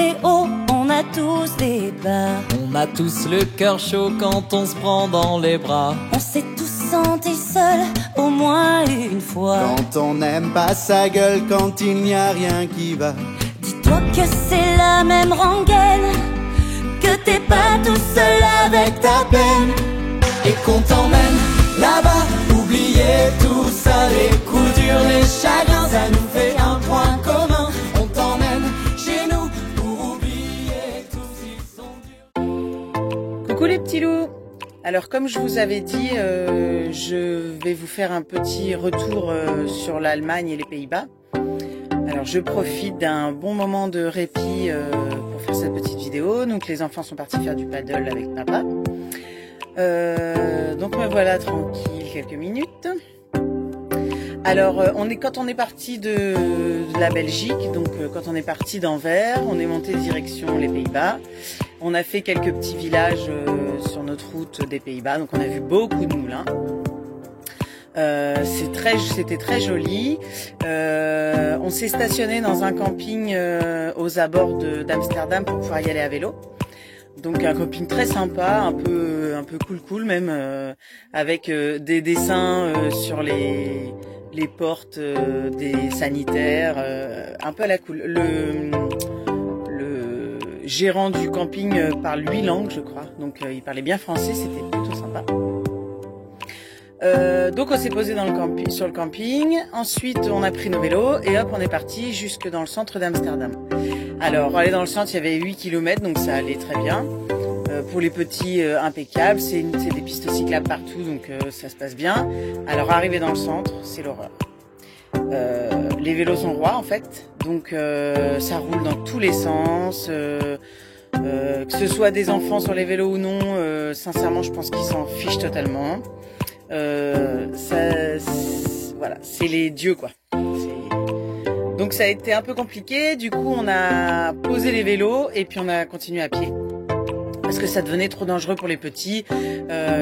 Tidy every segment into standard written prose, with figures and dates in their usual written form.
des hauts, on a tous des bas. On a tous le cœur chaud quand on se prend dans les bras. On s'est tous sentis seuls au moins une fois. Quand on n'aime pas sa gueule, quand il n'y a rien qui va. Dis-toi que c'est la même rengaine, que t'es pas tout seul avec ta peine. Et qu'on t'emmène là-bas, oubliez tout ça, les coups durs, les chagrins, ça nous fait un point commun. On t'emmène chez nous pour oublier tout s'ils sont durs. Coucou les petits loups. Alors comme je vous avais dit, je vais vous faire un petit retour sur l'Allemagne et les Pays-Bas. Alors je profite d'un bon moment de répit pour faire cette petite vidéo. Donc les enfants sont partis faire du paddle avec papa. Donc me voilà tranquille quelques minutes. Alors quand on est parti de la Belgique, donc quand on est parti d'Anvers, on est monté direction les Pays-Bas. On a fait quelques petits villages sur notre route des Pays-Bas, donc on a vu beaucoup de moulins. C'était très joli. On s'est stationné dans un camping aux abords d'Amsterdam pour pouvoir y aller à vélo. Donc un camping très sympa, un peu cool même, avec des dessins sur les portes des sanitaires, un peu à la cool. Le gérant du camping parle 8 langues, je crois, donc il parlait bien français, c'était plutôt sympa. Donc on s'est posé sur le camping, ensuite on a pris nos vélos et hop on est parti jusque dans le centre d'Amsterdam. Alors aller dans le centre il y avait 8 km donc ça allait très bien. Pour les petits impeccable, c'est des pistes cyclables partout donc ça se passe bien. Alors arriver dans le centre c'est l'horreur. Les vélos sont rois en fait, donc ça roule dans tous les sens. Que ce soit des enfants sur les vélos ou non, sincèrement je pense qu'ils s'en fichent totalement. Voilà, c'est les dieux quoi. Donc ça a été un peu compliqué, du coup on a posé les vélos et puis on a continué à pied. Parce que ça devenait trop dangereux pour les petits,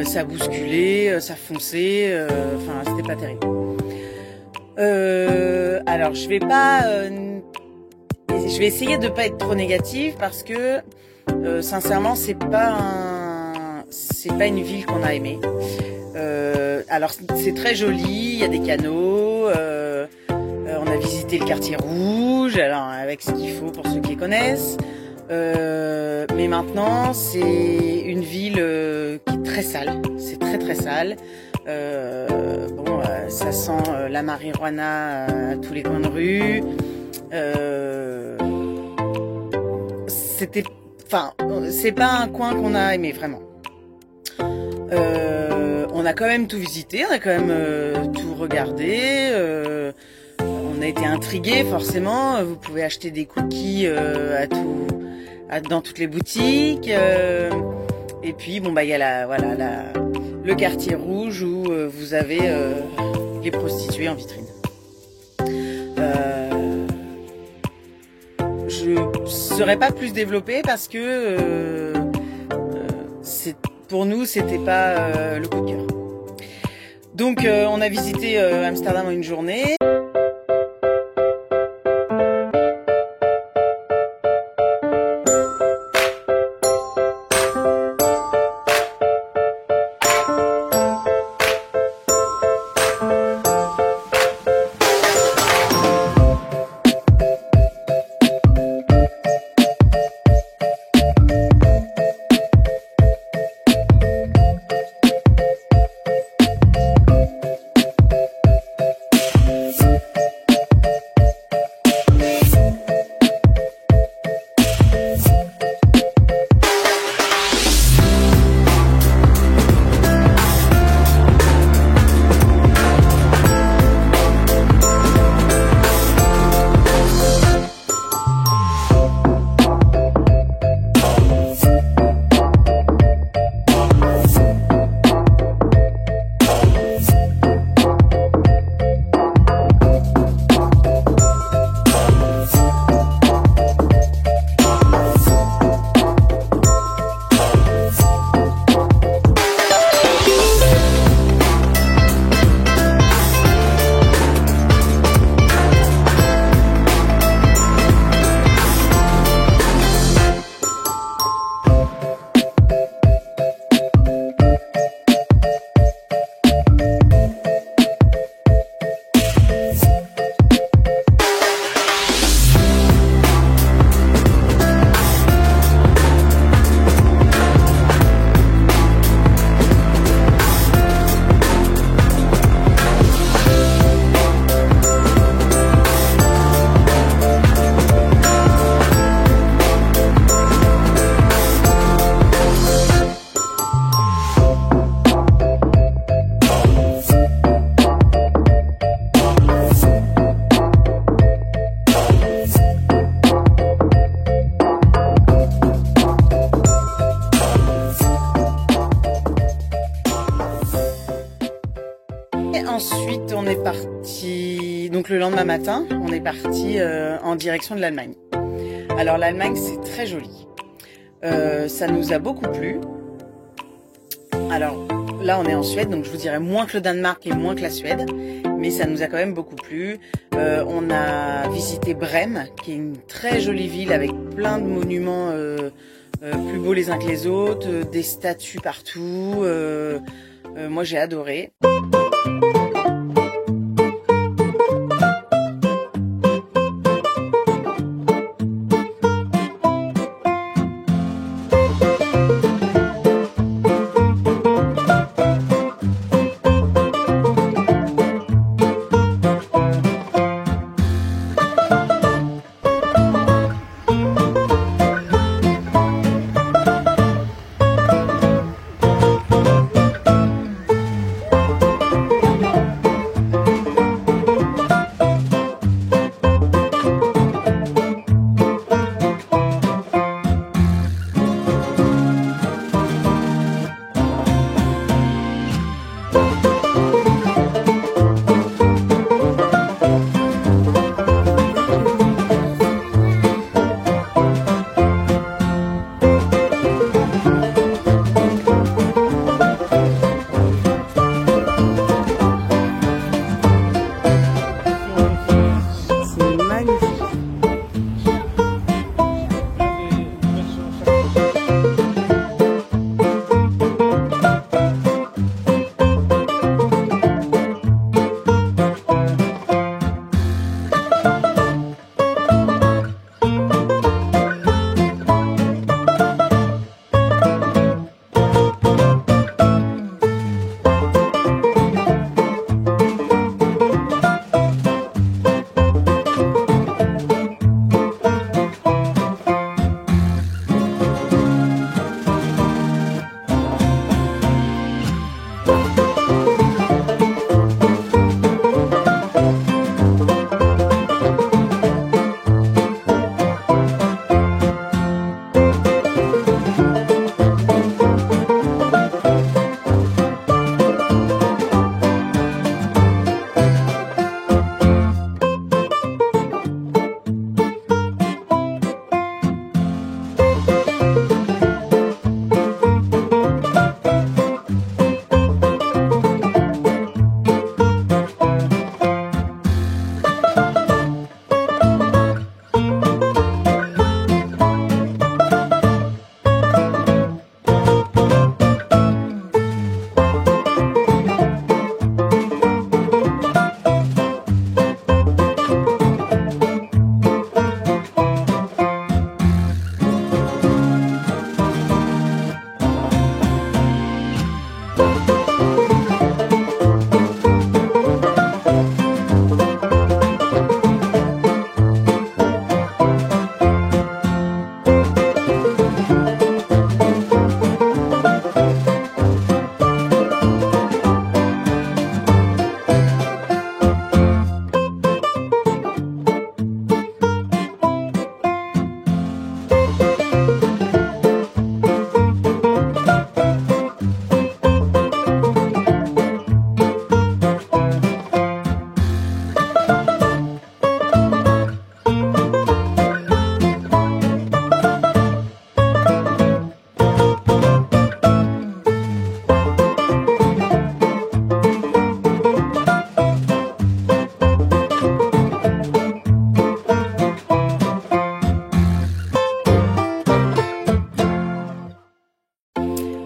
ça bousculait, ça fonçait, enfin c'était pas terrible. Alors je vais essayer de pas être trop négative parce que sincèrement c'est pas une ville qu'on a aimée. Alors c'est très joli, il y a des canaux, on a visité le quartier rouge, alors avec ce qu'il faut pour ceux qui connaissent. Mais maintenant c'est une ville qui est très sale, c'est très sale. Ça sent la marijuana à tous les coins de rue. C'est pas un coin qu'on a aimé vraiment. On a quand même tout visité, on a quand même tout regardé. On a été intrigués forcément. Vous pouvez acheter des cookies dans toutes les boutiques. Et puis bon il y a le quartier rouge où vous avez les prostituées en vitrine. Je serais pas plus développée parce que pour nous c'était pas le coup de cœur. Donc on a visité Amsterdam en une journée. donc le lendemain matin, on est parti en direction de l'Allemagne. Alors l'Allemagne, c'est très joli. Ça nous a beaucoup plu. Alors là, on est en Suède, donc je vous dirais moins que le Danemark et moins que la Suède, mais ça nous a quand même beaucoup plu. On a visité Brême, qui est une très jolie ville avec plein de monuments plus beaux les uns que les autres, des statues partout. Moi, j'ai adoré.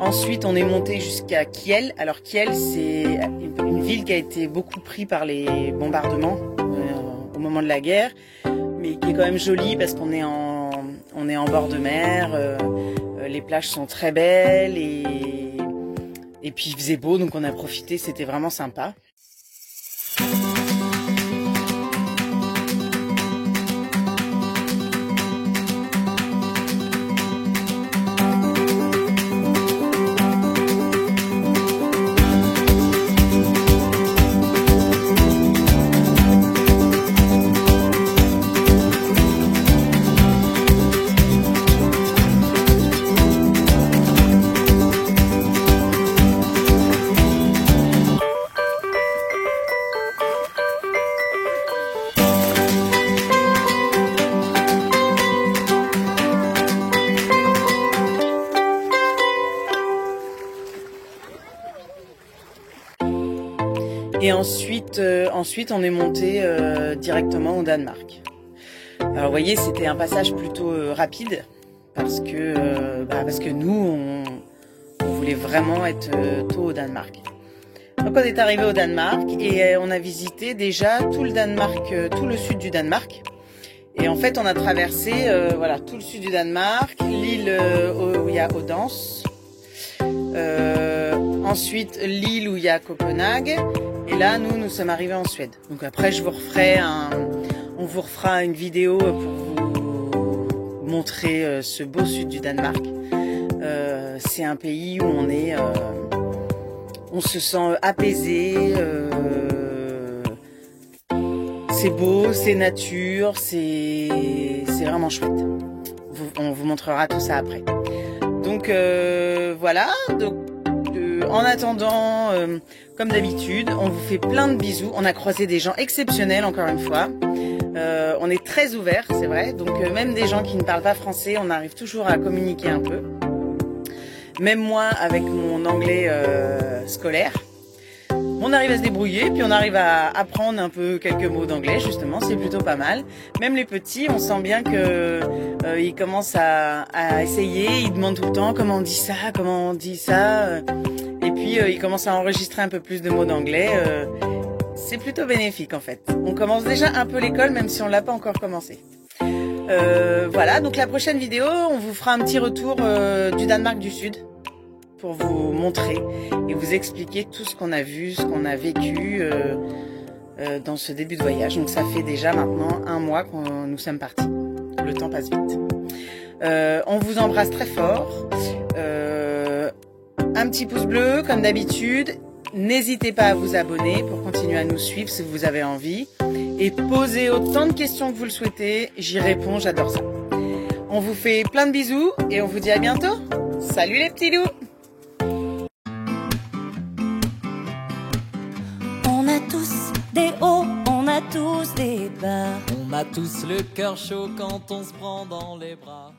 Ensuite, on est monté jusqu'à Kiel. Alors Kiel, c'est une ville qui a été beaucoup prise par les bombardements au moment de la guerre, mais qui est quand même jolie parce qu'on est en bord de mer. Les plages sont très belles et puis il faisait beau, donc on a profité. C'était vraiment sympa. Et ensuite, on est monté directement au Danemark. Alors vous voyez, c'était un passage plutôt rapide parce que nous, on voulait vraiment être tôt au Danemark. Donc on est arrivé au Danemark et on a visité déjà tout le Danemark, tout le sud du Danemark. Et en fait, on a traversé voilà, tout le sud du Danemark, l'île où il y a Odense, ensuite l'île où il y a Copenhague, et là, nous sommes arrivés en Suède. Donc après, on vous refera une vidéo pour vous montrer ce beau sud du Danemark. C'est un pays où on se sent apaisé, c'est beau, c'est nature, c'est vraiment chouette. On vous montrera tout ça après. Donc voilà, donc, en attendant, comme d'habitude, on vous fait plein de bisous. On a croisé des gens exceptionnels encore une fois. On est très ouverts, c'est vrai. Donc même des gens qui ne parlent pas français, on arrive toujours à communiquer un peu. Même moi, avec mon anglais scolaire, on arrive à se débrouiller, puis on arrive à apprendre un peu quelques mots d'anglais, justement, c'est plutôt pas mal. Même les petits, on sent bien que ils commencent à essayer, ils demandent tout le temps comment on dit ça, et puis ils commencent à enregistrer un peu plus de mots d'anglais. C'est plutôt bénéfique en fait. On commence déjà un peu l'école, même si on l'a pas encore commencé. Voilà, donc la prochaine vidéo, on vous fera un petit retour du Danemark du Sud pour vous montrer et vous expliquer tout ce qu'on a vu, ce qu'on a vécu dans ce début de voyage. Donc ça fait déjà maintenant 1 mois que nous sommes partis. Le temps passe vite. On vous embrasse très fort. Un petit pouce bleu comme d'habitude. N'hésitez pas à vous abonner pour continuer à nous suivre si vous avez envie. Et posez autant de questions que vous le souhaitez. J'y réponds, j'adore ça. On vous fait plein de bisous et on vous dit à bientôt. Salut les petits loups! On a tous des hauts, on a tous des bas. On a tous le cœur chaud quand on se prend dans les bras.